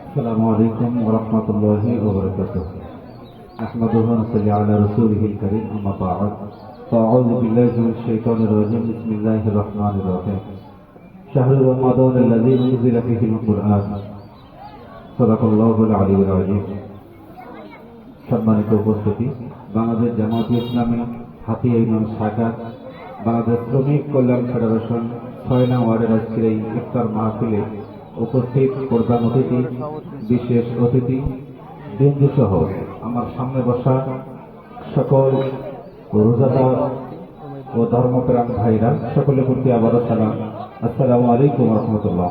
السلام عليكم ورحمة الله وبركاته. أحمده ونصلي على رسوله الكريم، أما بعد فأعوذ بالله من الشيطان الرجيم. بسم الله الرحمن الرحيم. شهر رمضان الذي أنزل فيه القرآن. صدق الله العلي العظيم. সম্মানিত উপস্থিতি, বাংলাদেশ জামায়াত ইসলামী হাতিয়া ইউনিয়ন শাখা, বাংলাদেশ শ্রমিক কল্যাণ ফেডারেশন ৬ নং ওয়ার্ডের আজকের এই ইফতার মাহফিলে উপস্থিত প্রধান অতিথি, বিশেষ অতিথি বৃন্দ সহ আমার সামনে বসা সকল রোজাদার ও ধর্মপ্রাণ ভাইরা, সকলের প্রতি আবারও সালাম। আসসালামু আলাইকুম রহমতুল্লাহ।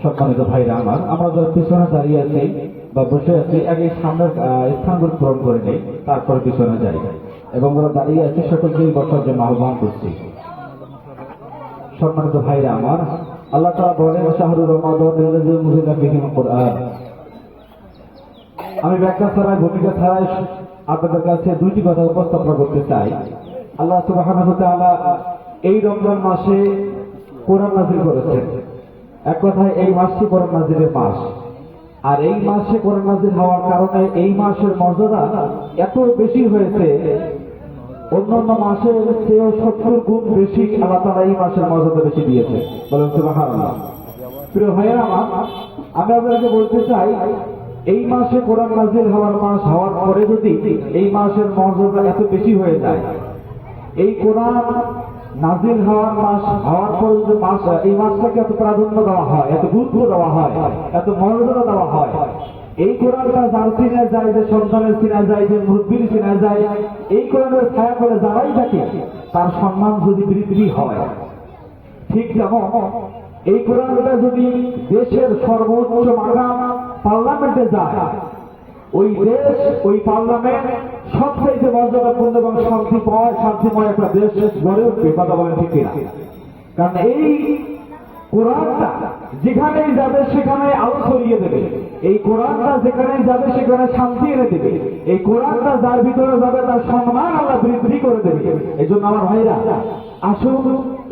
সম্মানিত ভাইরা আমার, আমরা যারা পিছনে দাঁড়িয়ে আছি বা বসে আছি, আগে সামনের স্থানগুলো পূরণ করে নেই, তারপর পিছনে যাই এবং যারা দাঁড়িয়ে আছি সকলকে বসার জন্য আহ্বান করছি। সম্মানিত ভাইরা আমার, আল্লাহ তাআলা বলেন শাহরু রমাদানাল্লাযী উনজিলা ফীহিল কুরআন। আমি ব্যাখ্যা ছাড়াই, ভূমিকা ছাড়াই আপনাদের কাছে দুইটি কথা উপস্থাপন করতে চাই। আল্লাহ সুবহানাহু ওয়া তাআলা এই রমজান মাসে কোরআন নাযিল করেছেন। এক কথায় এই মাসটি কোরআন নাযিলের মাস, আর এই মাসে কোরআন নাযিল হওয়ার কারণে এই মাসের মর্যাদা এত বেশি হয়েছে, অন্যান্য মাসের চেয়েও ৭০ গুণ বেশি আল্লাহ তাআলা এই মাসের মর্যাদা বেশি দিয়েছে। বলেন সুবহানাল্লাহ। প্রিয় ভাইয়েরা আমার, আমি আপনাদেরকে বলতে চাই, এই মাসে কোরআন নাযিল হওয়ার মাস হওয়ার পরে যদি এই মাসের মর্যাদা এত বেশি হয়ে যায়, এই কোরআন নাযিল হওয়ার মাস হওয়ার পর যে মাস, এই মাসটাকে এত প্রাধান্য দেওয়া হয়, এত গুরুত্ব দেওয়া হয়, এত মর্যাদা দেওয়া হয়, এই কোরআনটা যার চিনা যায়, যে সন্তানের চিনা যায়, যে মুরব্বীর চিনা যায়, এই কোরআনের ছায়া করে যারাই থাকে তার সম্মান যদি বৃদ্ধি হয়, ঠিক যেমন এই কোরআনটা যদি দেশের সর্বোচ্চ মাকাম পার্লামেন্টে যায়, ওই দেশ, ওই পার্লামেন্ট সবচেয়ে মর্যাদাপূর্ণ এবং শান্তিময় একটা দেশ গড়ে উঠবে। কথা বলেন ঠিক কিনা? কারণ এই কোরআনটা যেখানেই যাবে সেখানে আলো ছড়িয়ে দেবে, এই কোরআনটা যেখানেই যাবে সেখানে শান্তি এনে দেবে, এই কোরআনটা যার ভিতরে যাবে তার সম্মান আল্লাহ বৃদ্ধি করে দেবে। এই জন্য আমার ভাইরা, আসুন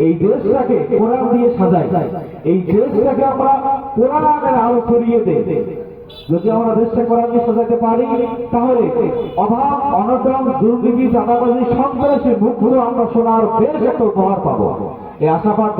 এই দেশটাকে কোরআন দিয়ে সাজাই, এই দেশটাকে আমরা কোরআনের আলো ছড়িয়ে দেই। যদি আমরা দেশটা কোরআন দিয়ে সাজাতে পারি, তাহলে অভাব, অনটন, দুর্নীতি, চাঁদাবাজি, সন্ত্রাসের মুখগুলো আমরা শোনার বেশ একটা উপহার পাবো। এই আশাবাদ